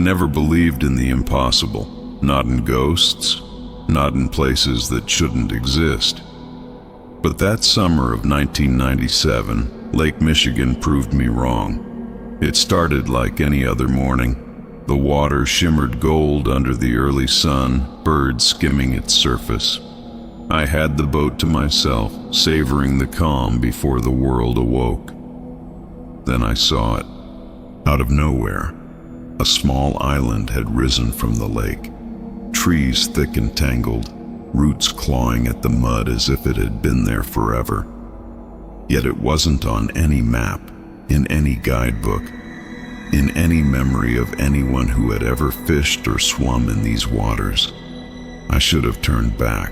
never believed in the impossible, not in ghosts, not in places that shouldn't exist. But that summer of 1997, Lake Michigan proved me wrong. It started like any other morning. The water shimmered gold under the early sun, birds skimming its surface. I had the boat to myself, savoring the calm before the world awoke. Then I saw it. Out of nowhere, a small island had risen from the lake. Trees thick and tangled, roots clawing at the mud as if it had been there forever. Yet it wasn't on any map, in any guidebook, in any memory of anyone who had ever fished or swum in these waters. I should have turned back.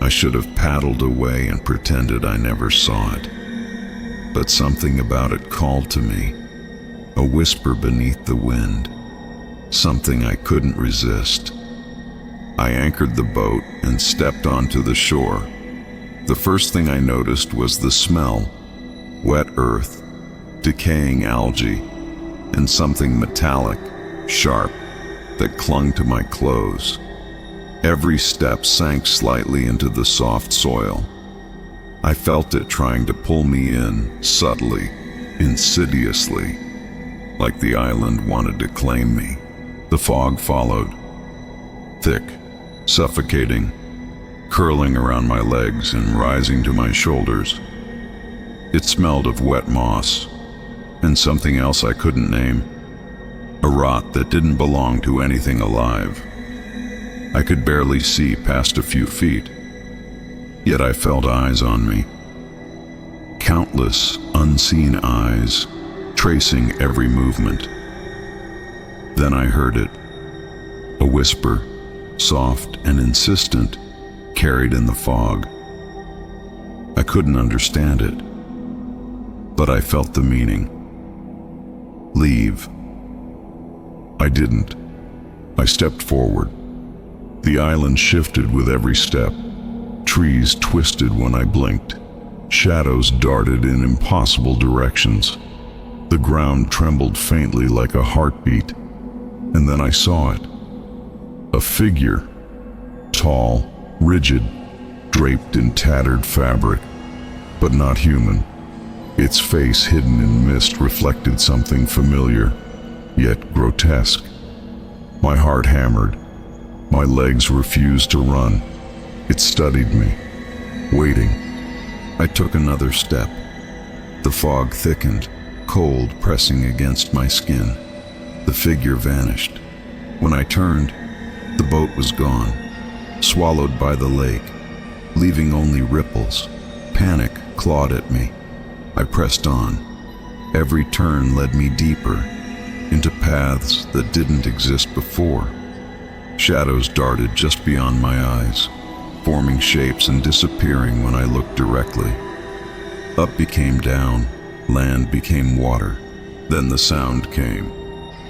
I should have paddled away and pretended I never saw it. But something about it called to me, a whisper beneath the wind, something I couldn't resist. I anchored the boat and stepped onto the shore. The first thing I noticed was the smell, wet earth, decaying algae, and something metallic, sharp, that clung to my clothes. Every step sank slightly into the soft soil. I felt it trying to pull me in, subtly, insidiously, like the island wanted to claim me. The fog followed, thick, suffocating, curling around my legs and rising to my shoulders. It smelled of wet moss, and something else I couldn't name, a rot that didn't belong to anything alive. I could barely see past a few feet, yet I felt eyes on me. Countless unseen eyes, tracing every movement. Then I heard it, a whisper, soft and insistent, carried in the fog. I couldn't understand it, but I felt the meaning. Leave. I didn't. I stepped forward. The island shifted with every step. Trees twisted when I blinked. Shadows darted in impossible directions. The ground trembled faintly like a heartbeat. And then I saw it. A figure. Tall, rigid, draped in tattered fabric, but not human. Its face hidden in mist reflected something familiar, yet grotesque. My heart hammered. My legs refused to run. It studied me, waiting. I took another step. The fog thickened, cold pressing against my skin. The figure vanished. When I turned, the boat was gone, swallowed by the lake, leaving only ripples. Panic clawed at me. I pressed on. Every turn led me deeper, into paths that didn't exist before. Shadows darted just beyond my eyes, forming shapes and disappearing when I looked directly. Up became down, land became water. Then the sound came.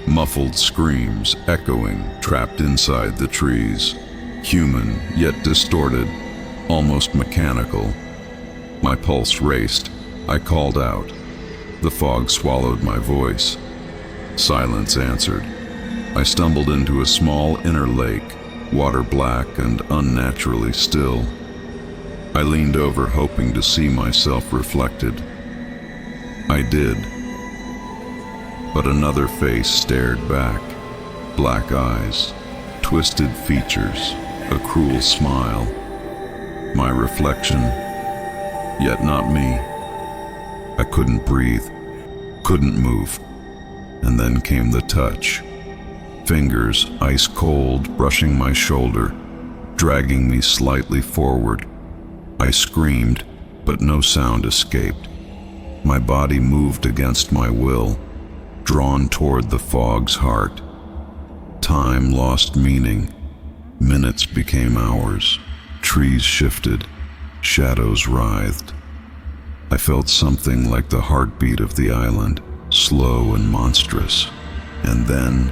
Muffled screams echoing, trapped inside the trees. Human, yet distorted, almost mechanical. My pulse raced. I called out. The fog swallowed my voice. Silence answered. I stumbled into a small inner lake, water black and unnaturally still. I leaned over, hoping to see myself reflected. I did. But another face stared back. Black eyes, twisted features, a cruel smile. My reflection, yet not me. I couldn't breathe, couldn't move. And then came the touch. Fingers, ice cold, brushing my shoulder, dragging me slightly forward. I screamed, but no sound escaped. My body moved against my will, drawn toward the fog's heart. Time lost meaning. Minutes became hours. Trees shifted. Shadows writhed. I felt something like the heartbeat of the island, slow and monstrous. And then,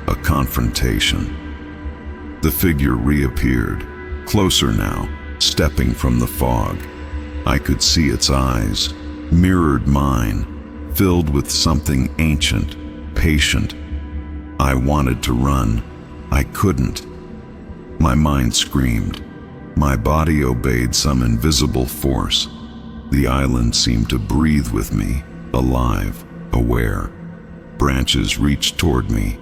a confrontation. The figure reappeared, closer now, stepping from the fog. I could see its eyes, mirrored mine, filled with something ancient, patient. I wanted to run. I couldn't. My mind screamed. My body obeyed some invisible force. The island seemed to breathe with me, alive, aware. Branches reached toward me.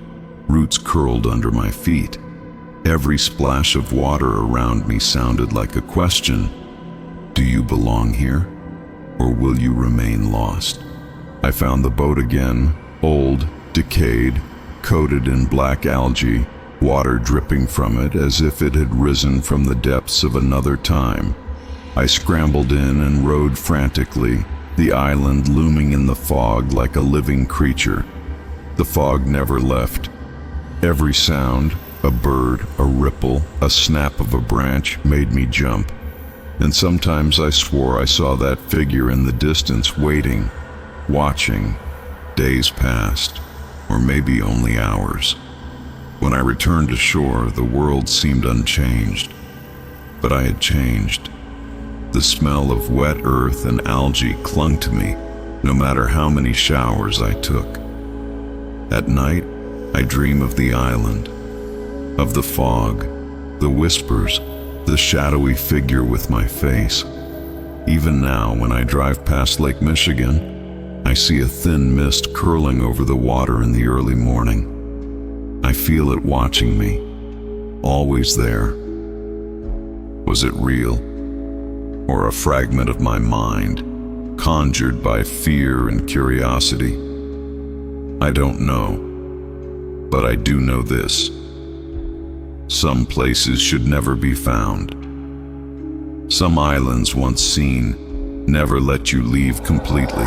Roots curled under my feet. Every splash of water around me sounded like a question. Do you belong here, or will you remain lost? I found the boat again, old, decayed, coated in black algae, water dripping from it as if it had risen from the depths of another time. I scrambled in and rowed frantically, the island looming in the fog like a living creature. The fog never left. Every sound, a bird, a ripple, a snap of a branch, made me jump. And sometimes I swore I saw that figure in the distance waiting, watching. Days passed, or maybe only hours. When I returned to shore, the world seemed unchanged. But I had changed. The smell of wet earth and algae clung to me, no matter how many showers I took. At night, I dream of the island, of the fog, the whispers, the shadowy figure with my face. Even now, when I drive past Lake Michigan, I see a thin mist curling over the water in the early morning. I feel it watching me, always there. Was it real, or a fragment of my mind, conjured by fear and curiosity? I don't know, but I do know this. Some places should never be found. Some islands once seen never let you leave completely.